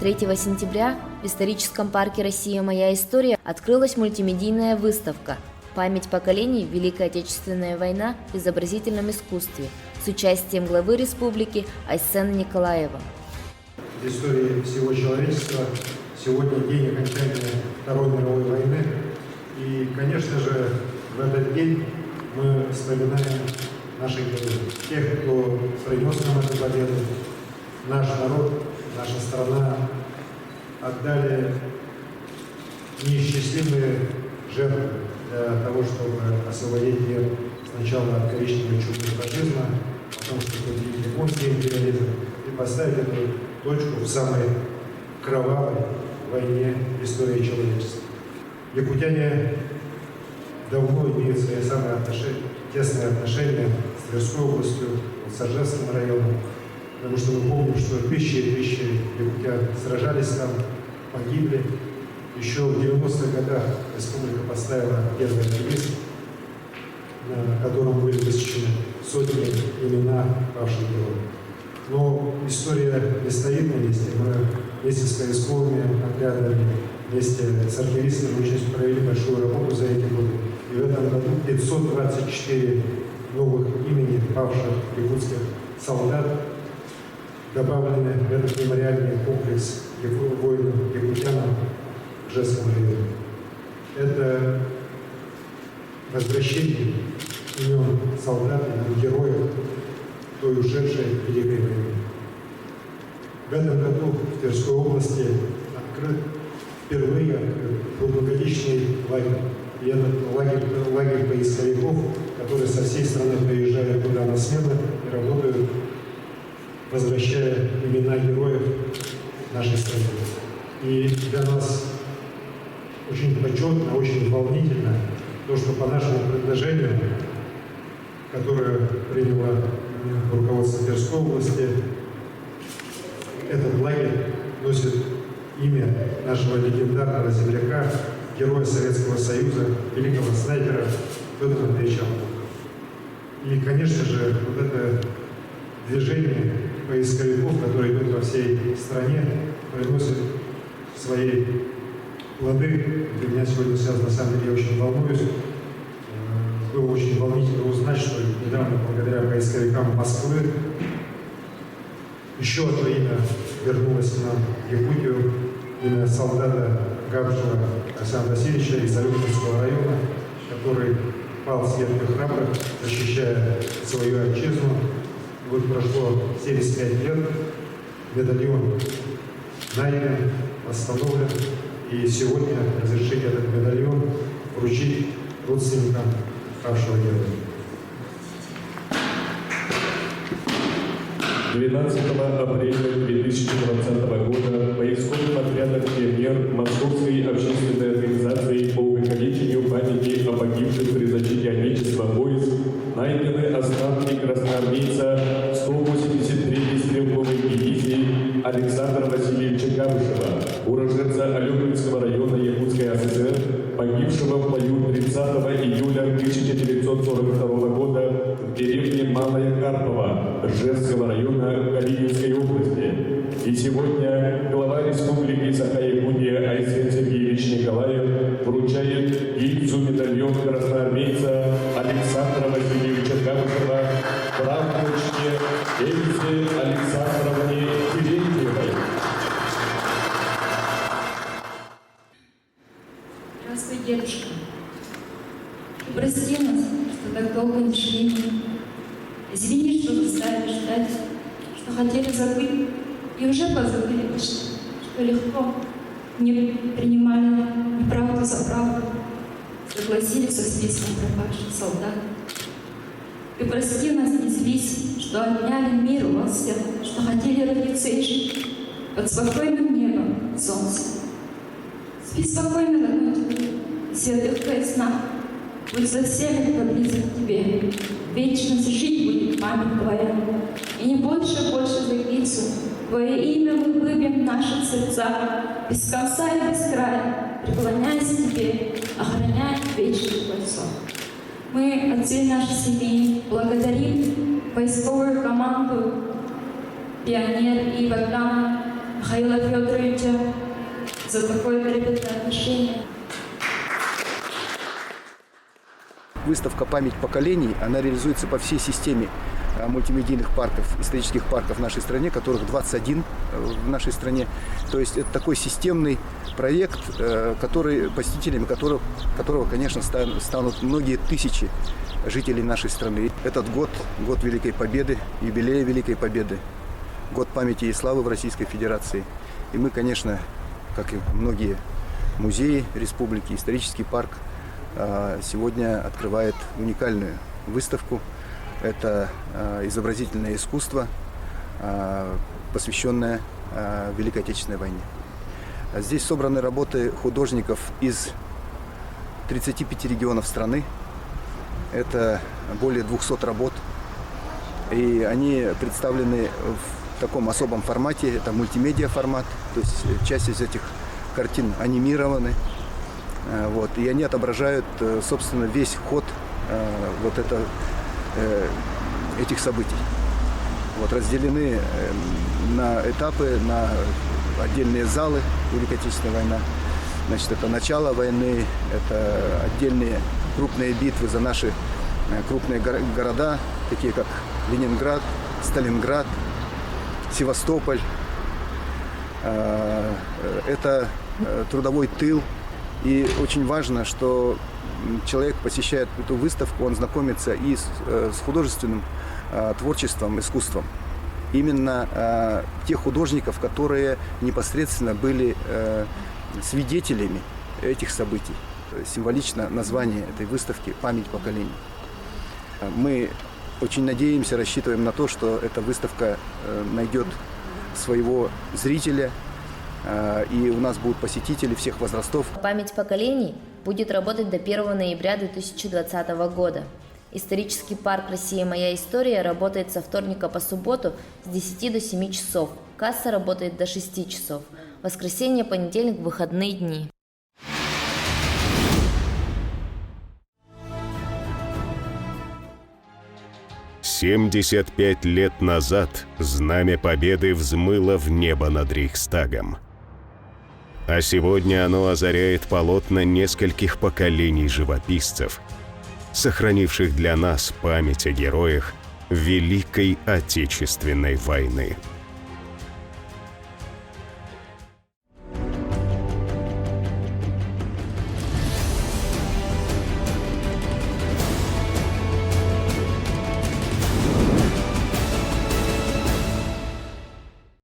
3 сентября в историческом парке «Россия. Моя история» открылась мультимедийная выставка «Память поколений. Великая Отечественная война в изобразительном искусстве» с участием главы республики Айсена Николаева. В истории всего человечества сегодня день окончания Второй мировой войны. И, конечно же, в этот день мы вспоминаем наших героев, тех, кто принес нам эту победу. Наш народ, наша страна отдали неисчислимые жертвы для того, чтобы освободить мир сначала от коричневой чумы фашизма, потом чтобы победить японский империализм и поставить эту точку в самой кровавой войне истории человечества. Якутяне давно имеют свои самые тесные отношения с Тверской областью, с Ижевским районом, потому что мы помним, что тысячи и тысячи якутян сражались там, погибли. Еще в 90-х годах республика поставила первый девиз, на котором были высечены сотни имена павших героев. Но история не стоит на месте. Мы вместе с поисковыми отрядами, вместе с артиллеристами очень провели большую работу за эти годы. И в этом году 524 новых имени павших якутских солдат добавлены в этот мемориальный комплекс воинам-якутянам в Ижевском районе. Это возвращение имен солдат и героев той ушедшей Великой войны. В этом году в Тверской области впервые круглогодичный лагерь. И этот лагерь поисковиков, которые со всей страны приезжают туда на смену и работают, возвращая имена героев нашей страны. И для нас очень почетно, очень волнительно то, что по нашему предложению, которое приняло руководство Тверской области, этот лагерь носит имя нашего легендарного земляка, героя Советского Союза, великого снайпера Федора Андреевича Аллухова. И, конечно же, вот это движение поисковиков, которое идет во всей стране, приносит свои плоды. Для меня сегодня связано, на самом деле, я очень волнуюсь. Было очень волнительно узнать, что недавно, благодаря поисковикам Москвы, еще одно имя вернулось к нам в Якутию, имя солдата Габжева Александра Васильевича из Алюкинского района, который пал в смертных храбрых, защищая свою отчизну. Вот прошло 75 лет, медальон найден, восстановлен, и сегодня разрешить этот медальон вручить родственникам павшего героя. 12 апреля 2020 года поисковым отрядом «Пионер» Московской общественной организации по увековечению памяти о погибших при защите Отечества войск найдены останки красноармейца 183-й стрелковой дивизии Александра Васильевича Габышева, уроженца Алюкинского района Якутской АССР, погибшего в бою 30 июля 1942 года в деревне Малая Карпова Ижевского района Калининской области. И сегодня глава республики Саха-Якутия Айсен Сергеевич Николаев вручает гильзу медальон красноармейца Александра Васильевича Габышева правнучке Эльзе Александровне Терентьевой. Здравствуй, дедушка. Прости нас, что так долго не шли. Извини, что заставили ждать, что хотели забыть и уже позабыли, что легко не принимали неправду за правду, согласились со списком пропавших солдат. Ты прости нас, не злись, что отняли мир у вас всех, что хотели родиться и жить под спокойным небом солнца. Спи спокойно, родной, светлых твоих снах. Будь за всеми, кто близок к тебе. Вечность жить будет память твоя. И не больше за лицу. Твое имя мы выбьем в наших сердцах. Без конца и без края, преклоняясь к тебе, охраняя вечный твой сон. Мы от всей нашей семьи благодарим поисковую команду «Пионер» и Богдана Михаила Федоровича за такое трепетное отношение. Выставка «Память поколений», она реализуется по всей системе мультимедийных парков, исторических парков в нашей стране, которых 21 в нашей стране. То есть это такой системный проект, посетителями которого, конечно, станут многие тысячи жителей нашей страны. Этот год Великой Победы, юбилея Великой Победы, год памяти и славы в Российской Федерации. И мы, конечно, как и многие музеи республики, исторический парк сегодня открывает уникальную выставку. Это изобразительное искусство, посвященное Великой Отечественной войне. Здесь собраны работы художников из 35 регионов страны. Это более 200 работ. И они представлены в таком особом формате. Это мультимедиа формат. То есть часть из этих картин анимированы. И они отображают, собственно, весь ход этих событий. Разделены на этапы, на отдельные залы Великой Отечественной войны. Значит, это начало войны, это отдельные крупные битвы за наши крупные города, такие как Ленинград, Сталинград, Севастополь. Это трудовой тыл. И очень важно, что человек посещает эту выставку, он знакомится и с художественным творчеством, искусством. Именно тех художников, которые непосредственно были свидетелями этих событий. Символично название этой выставки «Память поколений». Мы очень надеемся, рассчитываем на то, что эта выставка найдет своего зрителя, и у нас будут посетители всех возрастов. Память поколений будет работать до 1 ноября 2020 года. Исторический парк «Россия. Моя история» работает со вторника по субботу с 10 до 7 часов. Касса работает до 6 часов. Воскресенье, понедельник, выходные дни. «75 лет назад Знамя Победы взмыло в небо над Рейхстагом. А сегодня оно озаряет полотна нескольких поколений живописцев, сохранивших для нас память о героях Великой Отечественной войны.